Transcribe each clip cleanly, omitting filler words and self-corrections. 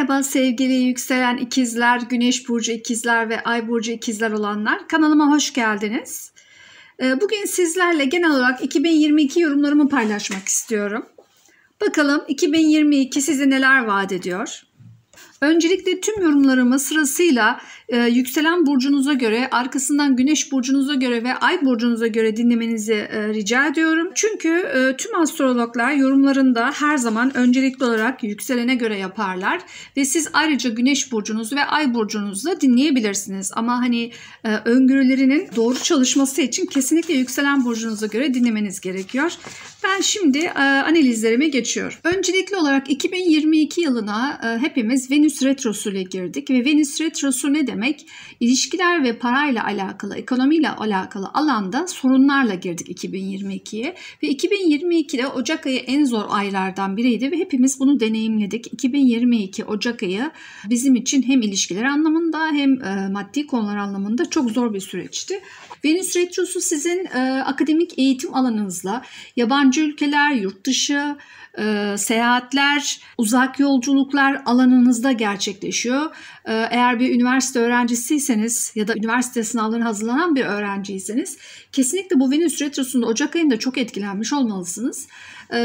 Merhaba sevgili yükselen ikizler, güneş burcu ikizler ve ay burcu ikizler olanlar. Kanalıma hoş geldiniz. Bugün sizlerle genel olarak 2022 yorumlarımı paylaşmak istiyorum. Bakalım 2022 size neler vaat ediyor? Öncelikle tüm yorumlarımı sırasıyla yükselen burcunuza göre, arkasından güneş burcunuza göre ve ay burcunuza göre dinlemenizi rica ediyorum. Çünkü tüm astrologlar yorumlarında her zaman öncelikli olarak yükselene göre yaparlar ve siz ayrıca güneş burcunuzu ve ay burcunuzu da dinleyebilirsiniz. Ama öngörülerinin doğru çalışması için kesinlikle yükselen burcunuza göre dinlemeniz gerekiyor. Ben şimdi analizlerime geçiyorum. Öncelikli olarak 2022 yılına hepimiz Venüs Retrosu ile girdik ve Venüs Retrosu ne demek? İlişkiler ve parayla alakalı, ekonomiyle alakalı alanda sorunlarla girdik 2022'ye ve 2022'de Ocak ayı en zor aylardan biriydi ve hepimiz bunu deneyimledik. 2022 Ocak ayı bizim için hem ilişkiler anlamında hem maddi konular anlamında çok zor bir süreçti. Venüs Retrosu sizin akademik eğitim alanınızla, yabancı ülkeler, yurt dışı, seyahatler, uzak yolculuklar alanınızda gerçekleşiyor. Eğer bir üniversite öğrencisiyseniz ya da üniversite sınavlarına hazırlanan bir öğrenciyseniz kesinlikle bu Venüs Retrosu'nda Ocak ayında çok etkilenmiş olmalısınız.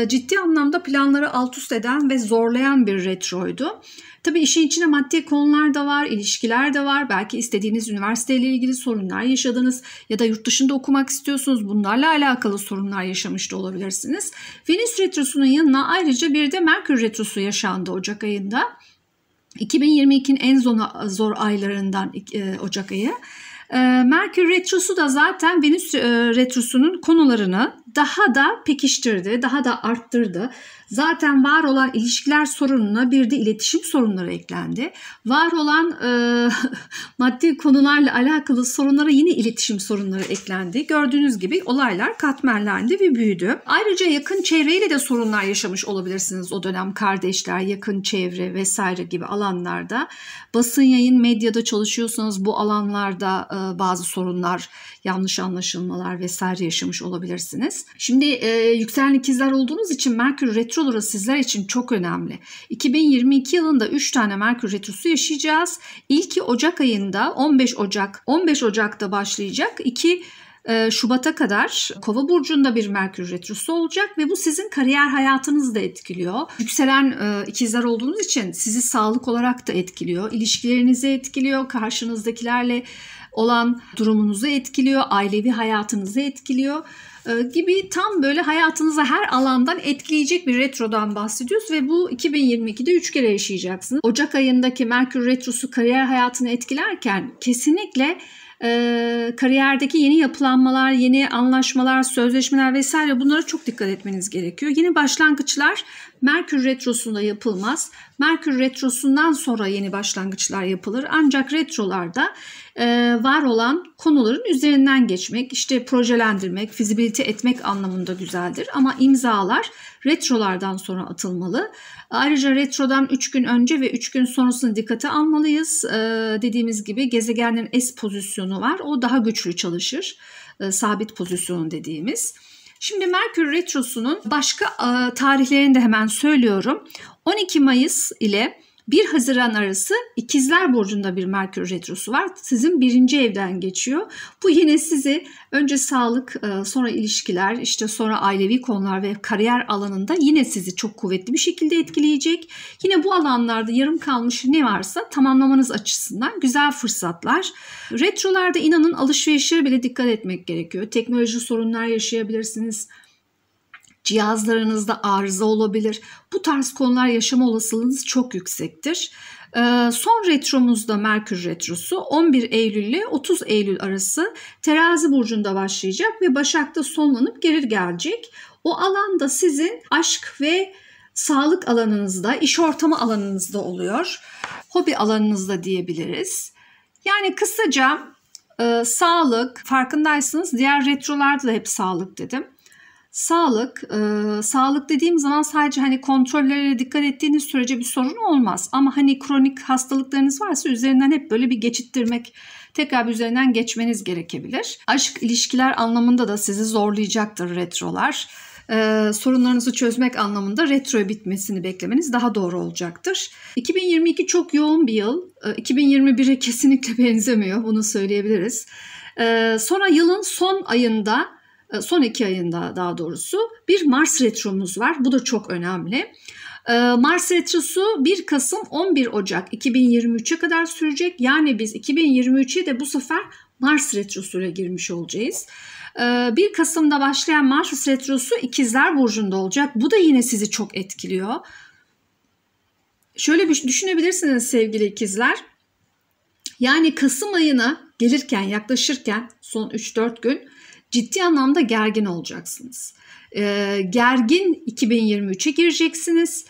Ciddi anlamda planları alt üst eden ve zorlayan bir retroydu. Tabii işin içine maddi konular da var, ilişkiler de var. Belki istediğiniz üniversiteyle ilgili sorunlar yaşadınız ya da yurt dışında okumak istiyorsunuz. Bunlarla alakalı sorunlar yaşamış da olabilirsiniz. Venüs Retrosu'nun yanına ayrıca bir de Merkür Retrosu yaşandı Ocak ayında. 2022'nin en zor aylarından Ocak ayı. Merkür Retrosu da zaten Venüs Retrosu'nun konularını daha da pekiştirdi, daha da arttırdı. Zaten var olan ilişkiler sorununa bir de iletişim sorunları eklendi. Var olan maddi konularla alakalı sorunlara yine iletişim sorunları eklendi. Gördüğünüz gibi olaylar katmerlendi ve büyüdü. Ayrıca yakın çevreyle de sorunlar yaşamış olabilirsiniz o dönem. Kardeşler, yakın çevre vesaire gibi alanlarda. Basın yayın medyada çalışıyorsanız bu alanlarda bazı sorunlar, yanlış anlaşılmalar vesaire yaşamış olabilirsiniz. Şimdi yükselen ikizler olduğunuz için Merkür Retroları sizler için çok önemli. 2022 yılında 3 tane Merkür Retrosu yaşayacağız. İlki Ocak ayında 15 Ocak'ta başlayacak. 2 Şubat'a kadar Kova burcunda bir Merkür Retrosu olacak ve bu sizin kariyer hayatınızı da etkiliyor. Yükselen ikizler olduğunuz için sizi sağlık olarak da etkiliyor. İlişkilerinizi etkiliyor. Karşınızdakilerle olan durumunuzu etkiliyor. Ailevi hayatınızı etkiliyor. Gibi tam böyle hayatınıza her alandan etkileyecek bir retrodan bahsediyoruz ve bu 2022'de 3 kere yaşayacaksınız. Ocak ayındaki Merkür Retrosu kariyer hayatını etkilerken kesinlikle kariyerdeki yeni yapılanmalar, yeni anlaşmalar, sözleşmeler vesaire bunlara çok dikkat etmeniz gerekiyor. Yeni başlangıçlar Merkür Retrosu'nda yapılmaz. Merkür Retrosu'ndan sonra yeni başlangıçlar yapılır. Ancak retrolarda var olan konuların üzerinden geçmek, işte projelendirmek, fizibilite etmek anlamında güzeldir. Ama imzalar retrolardan sonra atılmalı. Ayrıca retrodan 3 gün önce ve 3 gün sonrasını dikkate almalıyız. Dediğimiz gibi gezegenlerin S pozisyonu var. O daha güçlü çalışır. Sabit pozisyonu dediğimiz. Şimdi Merkür Retrosu'nun başka tarihlerini de hemen söylüyorum. 12 Mayıs ile 1 Haziran arası İkizler Burcu'nda bir Merkür Retrosu var. Sizin 1. evden geçiyor. Bu yine sizi önce sağlık, sonra ilişkiler, işte sonra ailevi konular ve kariyer alanında yine sizi çok kuvvetli bir şekilde etkileyecek. Yine bu alanlarda yarım kalmış ne varsa tamamlamanız açısından güzel fırsatlar. Retrolarda inanın alışverişlere bile dikkat etmek gerekiyor. Teknoloji sorunlar yaşayabilirsiniz. Cihazlarınızda arıza olabilir. Bu tarz konular yaşama olasılığınız çok yüksektir. Son retromuzda Merkür Retrosu 11 Eylül ile 30 Eylül arası Terazi Burcu'nda başlayacak ve Başak'ta sonlanıp geri gelecek. O alanda sizin aşk ve sağlık alanınızda, iş ortamı alanınızda oluyor. Hobi alanınızda diyebiliriz. Yani kısaca sağlık, farkındaysanız diğer retrolarda da hep sağlık dedim. Sağlık dediğim zaman sadece kontrollere dikkat ettiğiniz sürece bir sorun olmaz. Ama kronik hastalıklarınız varsa üzerinden hep böyle bir geçittirmek, tekrar bir üzerinden geçmeniz gerekebilir. Aşk, ilişkiler anlamında da sizi zorlayacaktır retrolar. sorunlarınızı çözmek anlamında retroya bitmesini beklemeniz daha doğru olacaktır. 2022 çok yoğun bir yıl. 2021'e kesinlikle benzemiyor, bunu söyleyebiliriz. Sonra yılın son 2 ayında daha doğrusu bir Mars retromuz var. Bu da çok önemli. Mars retrosu 1 Kasım 11 Ocak 2023'e kadar sürecek. Yani biz 2023'e de bu sefer Mars retrosuyla girmiş olacağız. 1 Kasım'da başlayan Mars retrosu İkizler Burcu'nda olacak. Bu da yine sizi çok etkiliyor. Şöyle bir düşünebilirsiniz sevgili ikizler. Yani Kasım ayına gelirken, yaklaşırken son 3-4 gün ciddi anlamda gergin olacaksınız. Gergin 2023'e gireceksiniz.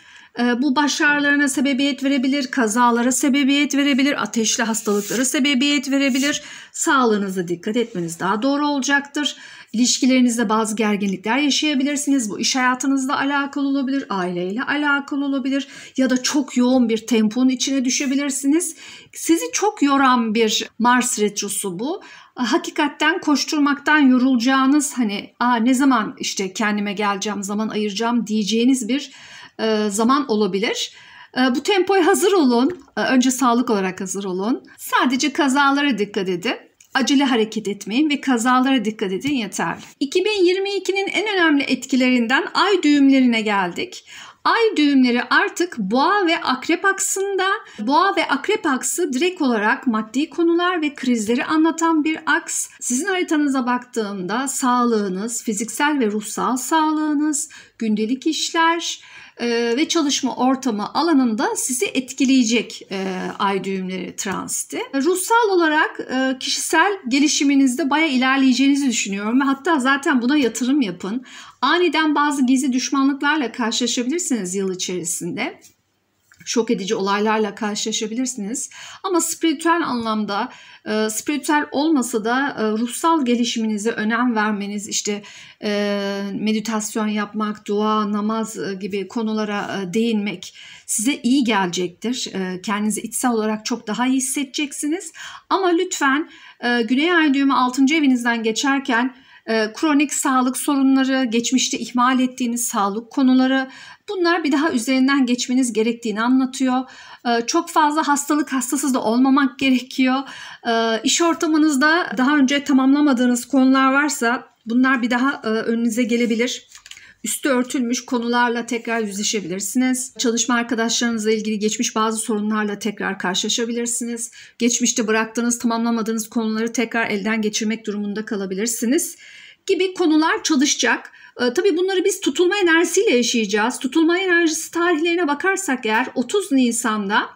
Bu baş ağrılarına sebebiyet verebilir, kazalara sebebiyet verebilir, ateşli hastalıklara sebebiyet verebilir. Sağlığınıza dikkat etmeniz daha doğru olacaktır. İlişkilerinizde bazı gerginlikler yaşayabilirsiniz. Bu iş hayatınızla alakalı olabilir, aileyle alakalı olabilir ya da çok yoğun bir temponun içine düşebilirsiniz. Sizi çok yoran bir Mars retrosu bu. Hakikaten koşturmaktan yorulacağınız, hani ne zaman işte kendime geleceğim, zaman ayıracağım diyeceğiniz bir zaman olabilir. Bu tempoya hazır olun. Önce sağlık olarak hazır olun. Sadece kazalara dikkat edin. Acele hareket etmeyin ve kazalara dikkat edin yeterli. 2022'nin en önemli etkilerinden ay düğümlerine geldik. Ay düğümleri artık Boğa ve Akrep aksında. Boğa ve Akrep aksı direkt olarak maddi konular ve krizleri anlatan bir aks. Sizin haritanıza baktığımda sağlığınız, fiziksel ve ruhsal sağlığınız, gündelik işler ve çalışma ortamı alanında sizi etkileyecek ay düğümleri transiti. Ruhsal olarak kişisel gelişiminizde bayağı ilerleyeceğinizi düşünüyorum ve hatta zaten buna yatırım yapın. Aniden bazı gizli düşmanlıklarla karşılaşabilirsiniz yıl içerisinde. Şok edici olaylarla karşılaşabilirsiniz. Ama spiritüel anlamda, spiritüel olmasa da ruhsal gelişiminize önem vermeniz, işte meditasyon yapmak, dua, namaz gibi konulara değinmek size iyi gelecektir. Kendinizi içsel olarak çok daha iyi hissedeceksiniz. Ama lütfen Güney Ay düğümü 6. evinizden geçerken kronik sağlık sorunları, geçmişte ihmal ettiğiniz sağlık konuları, bunlar bir daha üzerinden geçmeniz gerektiğini anlatıyor. Çok fazla hastalık hastası da olmamak gerekiyor. İş ortamınızda daha önce tamamlamadığınız konular varsa bunlar bir daha önünüze gelebilir. Üstü örtülmüş konularla tekrar yüzleşebilirsiniz. Çalışma arkadaşlarınızla ilgili geçmiş bazı sorunlarla tekrar karşılaşabilirsiniz. Geçmişte bıraktığınız, tamamlamadığınız konuları tekrar elden geçirmek durumunda kalabilirsiniz gibi konular çalışacak. Tabii bunları biz tutulma enerjisiyle yaşayacağız. Tutulma enerjisi tarihlerine bakarsak eğer 30 Nisan'da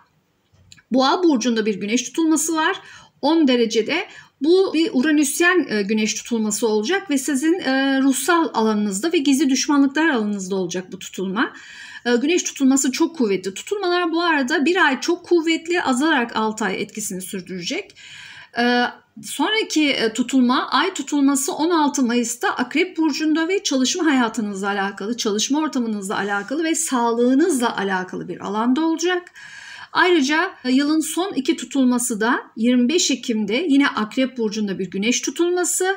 Boğa burcunda bir güneş tutulması var. 10 derecede. Bu bir Uranüsyen güneş tutulması olacak ve sizin ruhsal alanınızda ve gizli düşmanlıklar alanınızda olacak bu tutulma. Güneş tutulması çok kuvvetli. Tutulmalar bu arada bir ay çok kuvvetli, azalarak 6 ay etkisini sürdürecek. Sonraki tutulma, ay tutulması 16 Mayıs'ta Akrep Burcu'nda ve çalışma hayatınızla alakalı, çalışma ortamınızla alakalı ve sağlığınızla alakalı bir alanda olacak. Ayrıca yılın son 2 tutulması da 25 Ekim'de yine Akrep Burcu'nda bir güneş tutulması.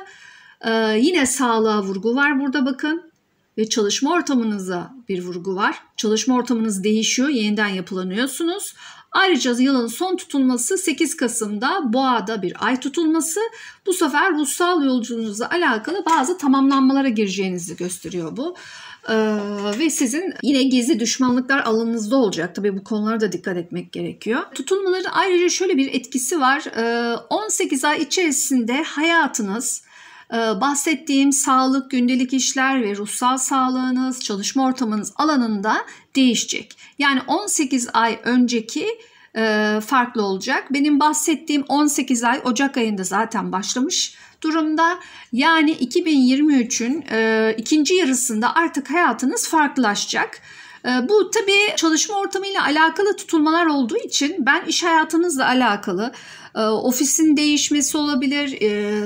Yine sağlığa vurgu var burada bakın. Ve çalışma ortamınıza bir vurgu var. Çalışma ortamınız değişiyor, yeniden yapılanıyorsunuz. Ayrıca yılın son tutulması 8 Kasım'da Boğa'da bir ay tutulması. Bu sefer ruhsal yolculuğunuzla alakalı bazı tamamlanmalara gireceğinizi gösteriyor bu. Ve sizin yine gizli düşmanlıklar alanınızda olacak. Tabii bu konulara da dikkat etmek gerekiyor. Tutulmaların ayrıca şöyle bir etkisi var. 18 ay içerisinde hayatınız, bahsettiğim sağlık, gündelik işler ve ruhsal sağlığınız, çalışma ortamınız alanında değişecek. Yani 18 ay önceki farklı olacak. Benim bahsettiğim 18 ay Ocak ayında zaten başlamış durumda. Yani 2023'ün ikinci yarısında artık hayatınız farklılaşacak. Bu tabii çalışma ortamıyla alakalı tutulmalar olduğu için ben iş hayatınızla alakalı ofisin değişmesi olabilir,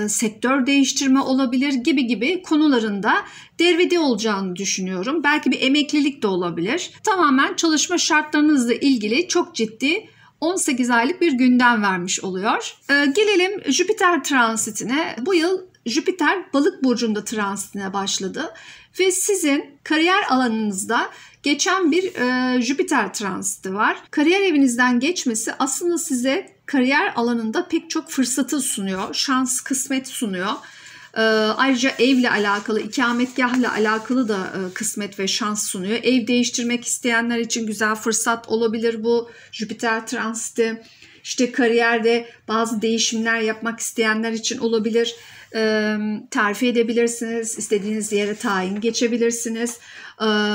sektör değiştirme olabilir gibi konularında devrede olacağını düşünüyorum. Belki bir emeklilik de olabilir. Tamamen çalışma şartlarınızla ilgili çok ciddi 18 aylık bir gündem vermiş oluyor. Gelelim Jüpiter transitine. Bu yıl Jüpiter Balık burcunda transitine başladı ve sizin kariyer alanınızda geçen bir Jüpiter transiti var. Kariyer evinizden geçmesi aslında size kariyer alanında pek çok fırsatı sunuyor, şans, kısmet sunuyor. Ayrıca evle alakalı, ikametgahla alakalı da kısmet ve şans sunuyor. Ev değiştirmek isteyenler için güzel fırsat olabilir bu Jüpiter transiti. İşte kariyerde bazı değişimler yapmak isteyenler için olabilir. Terfi edebilirsiniz, istediğiniz yere tayin geçebilirsiniz.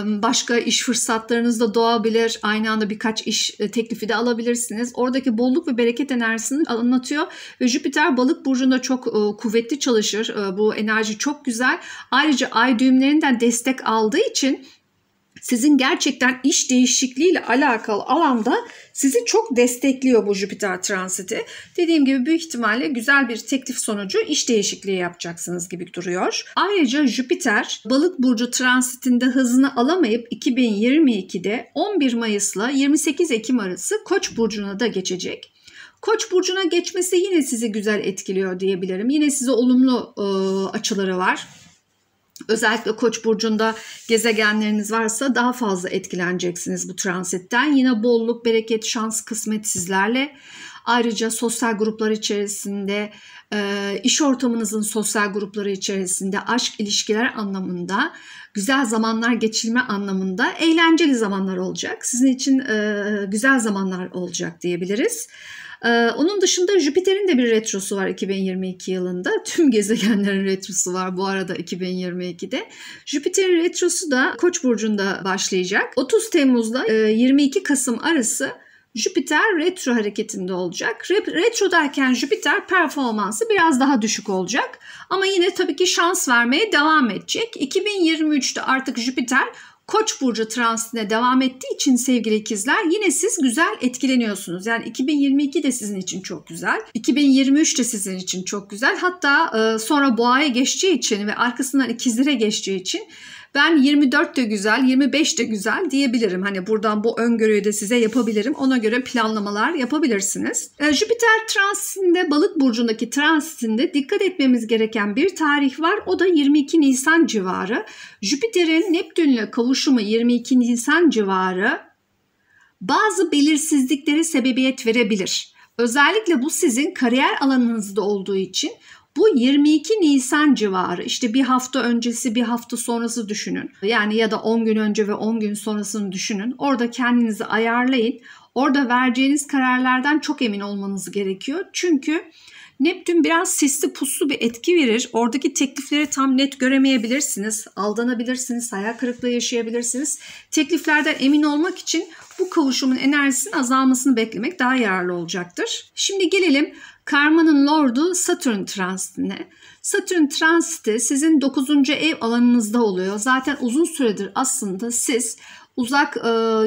Başka iş fırsatlarınız da doğabilir. Aynı anda birkaç iş teklifi de alabilirsiniz. Oradaki bolluk ve bereket enerjisini anlatıyor. Ve Jüpiter Balık burcunda çok kuvvetli çalışır. Bu enerji çok güzel. Ayrıca ay düğümlerinden destek aldığı için sizin gerçekten iş değişikliğiyle alakalı alanda sizi çok destekliyor bu Jüpiter transiti. Dediğim gibi büyük ihtimalle güzel bir teklif sonucu iş değişikliği yapacaksınız gibi duruyor. Ayrıca Jüpiter Balık burcu transitinde hızını alamayıp 2022'de 11 Mayıs'la 28 Ekim arası Koç burcuna da geçecek. Koç burcuna geçmesi yine sizi güzel etkiliyor diyebilirim. Yine size olumlu açıları var. Özellikle Koç burcunda gezegenleriniz varsa daha fazla etkileneceksiniz bu transitten. Yine bolluk, bereket, şans, kısmet sizlerle. Ayrıca sosyal gruplar içerisinde, iş ortamınızın sosyal grupları içerisinde, aşk ilişkiler anlamında, güzel zamanlar geçirme anlamında eğlenceli zamanlar olacak. Sizin için güzel zamanlar olacak diyebiliriz. Onun dışında Jüpiter'in de bir retrosu var 2022 yılında. Tüm gezegenlerin retrosu var bu arada 2022'de. Jüpiter'in retrosu da Koç burcunda başlayacak. 30 Temmuz'da 22 Kasım arası Jüpiter retro hareketinde olacak. Retro derken Jüpiter performansı biraz daha düşük olacak. Ama yine tabii ki şans vermeye devam edecek. 2023'te artık Jüpiter Koç burcu transitine devam ettiği için sevgili ikizler yine siz güzel etkileniyorsunuz. Yani 2022 de sizin için çok güzel. 2023 de sizin için çok güzel. Hatta sonra boğaya geçeceği için ve arkasından ikizlere geçeceği için ben 24 de güzel, 25 de güzel diyebilirim. Hani buradan bu öngörüyü de size yapabilirim. Ona göre planlamalar yapabilirsiniz. Jüpiter transitinde, Balık burcundaki transitinde dikkat etmemiz gereken bir tarih var. O da 22 Nisan civarı. Jüpiter'in Neptün'le kavuşumu 22 Nisan civarı bazı belirsizliklere sebebiyet verebilir. Özellikle bu sizin kariyer alanınızda olduğu için bu 22 Nisan civarı, işte bir hafta öncesi bir hafta sonrası düşünün. Yani ya da 10 gün önce ve 10 gün sonrasını düşünün. Orada kendinizi ayarlayın. Orada vereceğiniz kararlardan çok emin olmanız gerekiyor. Çünkü Neptün biraz sisli puslu bir etki verir. Oradaki teklifleri tam net göremeyebilirsiniz. Aldanabilirsiniz, hayal kırıklığı yaşayabilirsiniz. Tekliflerden emin olmak için bu kavuşumun enerjisinin azalmasını beklemek daha yararlı olacaktır. Şimdi gelelim Karmanın Lord'u Satürn transitine. Satürn transiti sizin 9. ev alanınızda oluyor. Zaten uzun süredir aslında siz uzak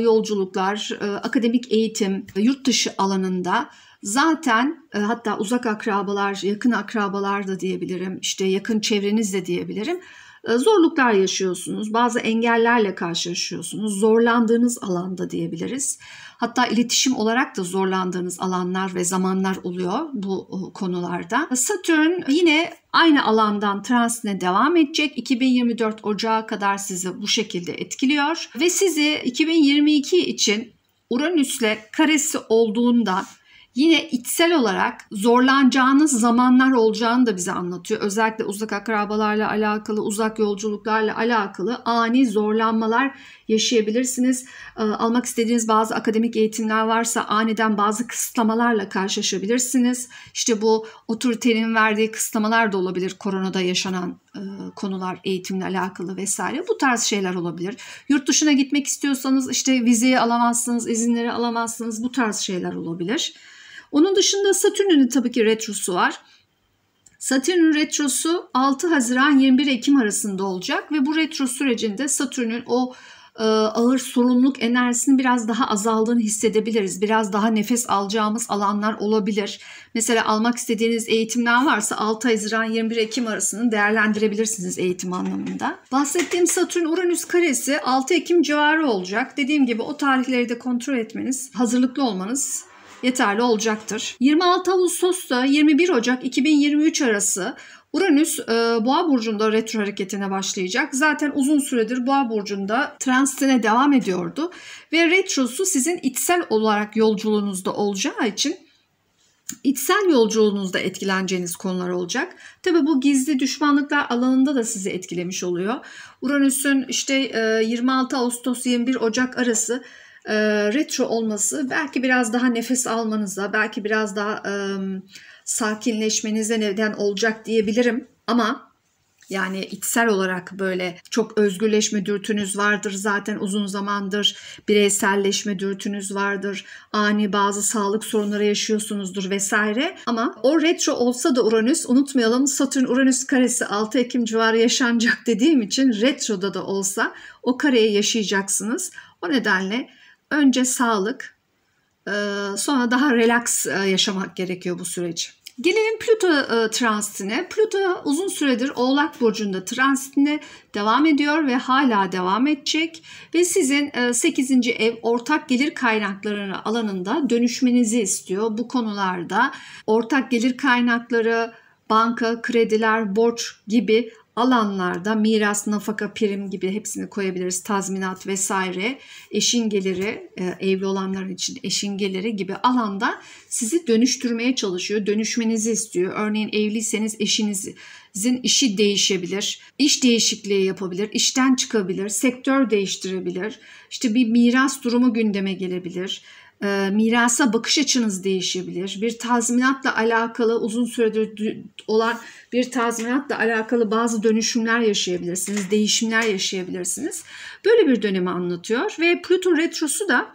yolculuklar, akademik eğitim, yurt dışı alanında zaten hatta uzak akrabalar, yakın akrabalar da diyebilirim, işte yakın çevreniz de diyebilirim. Zorluklar yaşıyorsunuz, bazı engellerle karşılaşıyorsunuz, zorlandığınız alanda diyebiliriz. Hatta iletişim olarak da zorlandığınız alanlar ve zamanlar oluyor bu konularda. Satürn yine aynı alandan transitine devam edecek. 2024 Ocağı kadar sizi bu şekilde etkiliyor. Ve sizi 2022 için Uranüs'le karesi olduğunda yine içsel olarak zorlanacağınız zamanlar olacağını da bize anlatıyor. Özellikle uzak akrabalarla alakalı, uzak yolculuklarla alakalı ani zorlanmalar yaşayabilirsiniz. Almak istediğiniz bazı akademik eğitimler varsa aniden bazı kısıtlamalarla karşılaşabilirsiniz. İşte bu otoritenin verdiği kısıtlamalar da olabilir. Koronada yaşanan konular, eğitimle alakalı vesaire. Bu tarz şeyler olabilir. Yurt dışına gitmek istiyorsanız işte vizeyi alamazsınız, izinleri alamazsınız. Bu tarz şeyler olabilir. Onun dışında Satürn'ün tabii ki retrosu var. Satürn'ün retrosu 6 Haziran 21 Ekim arasında olacak ve bu retro sürecinde Satürn'ün o ağır sorumluluk enerjisinin biraz daha azaldığını hissedebiliriz. Biraz daha nefes alacağımız alanlar olabilir. Mesela almak istediğiniz eğitimler varsa 6 Haziran 21 Ekim arasını değerlendirebilirsiniz eğitim anlamında. Bahsettiğim Satürn-Uranüs karesi 6 Ekim civarı olacak. Dediğim gibi o tarihleri de kontrol etmeniz, hazırlıklı olmanız yeterli olacaktır. 26 Ağustos'ta 21 Ocak 2023 arası Uranüs Boğa burcunda retro hareketine başlayacak. Zaten uzun süredir Boğa burcunda transitine devam ediyordu ve retrosu sizin içsel olarak yolculuğunuzda olacağı için içsel yolculuğunuzda etkileneceğiniz konular olacak. Tabii bu gizli düşmanlıklar alanında da sizi etkilemiş oluyor. Uranüs'ün işte 26 Ağustos 21 Ocak arası retro olması belki biraz daha nefes almanıza, belki biraz daha sakinleşmenize neden olacak diyebilirim. Ama yani içsel olarak böyle çok özgürleşme dürtünüz vardır zaten uzun zamandır. Bireyselleşme dürtünüz vardır. Ani bazı sağlık sorunları yaşıyorsunuzdur vesaire. Ama o retro olsa da Uranüs, unutmayalım, Satürn-Uranüs karesi 6 Ekim civarı yaşanacak dediğim için retroda da olsa o kareyi yaşayacaksınız. O nedenle önce sağlık, sonra daha relax yaşamak gerekiyor bu süreci. Gelelim Plüto transitine. Plüto uzun süredir Oğlak Burcu'nda transitine devam ediyor ve hala devam edecek. Ve sizin 8. ev ortak gelir kaynakları alanında dönüşmenizi istiyor. Bu konularda ortak gelir kaynakları, banka, krediler, borç gibi alanlarda miras, nafaka, prim gibi hepsini koyabiliriz. Tazminat vesaire, eşin geliri, evli olanların için eşin geliri gibi alanda sizi dönüştürmeye çalışıyor. Dönüşmenizi istiyor. Örneğin evliyseniz eşinizin işi değişebilir. İş değişikliği yapabilir. İşten çıkabilir. Sektör değiştirebilir. İşte bir miras durumu gündeme gelebilir. Mirasa bakış açınız değişebilir. Bir tazminatla alakalı uzun süredir olan bir tazminatla alakalı bazı dönüşümler yaşayabilirsiniz, değişimler yaşayabilirsiniz. Böyle bir dönemi anlatıyor ve Plüton retrosu da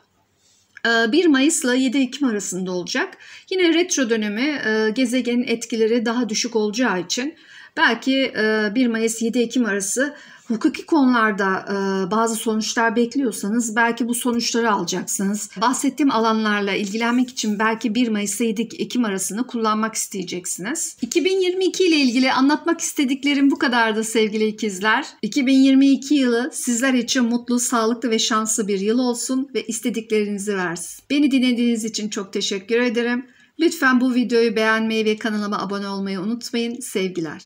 1 Mayıs'la 7 Ekim arasında olacak. Yine retro dönemi gezegenin etkileri daha düşük olacağı için belki 1 Mayıs-7 Ekim arası hukuki konularda bazı sonuçlar bekliyorsanız belki bu sonuçları alacaksınız. Bahsettiğim alanlarla ilgilenmek için belki 1 Mayıs ile 7 Ekim arasını kullanmak isteyeceksiniz. 2022 ile ilgili anlatmak istediklerim bu kadardı sevgili ikizler. 2022 yılı sizler için mutlu, sağlıklı ve şanslı bir yıl olsun ve istediklerinizi versin. Beni dinlediğiniz için çok teşekkür ederim. Lütfen bu videoyu beğenmeyi ve kanalıma abone olmayı unutmayın. Sevgiler.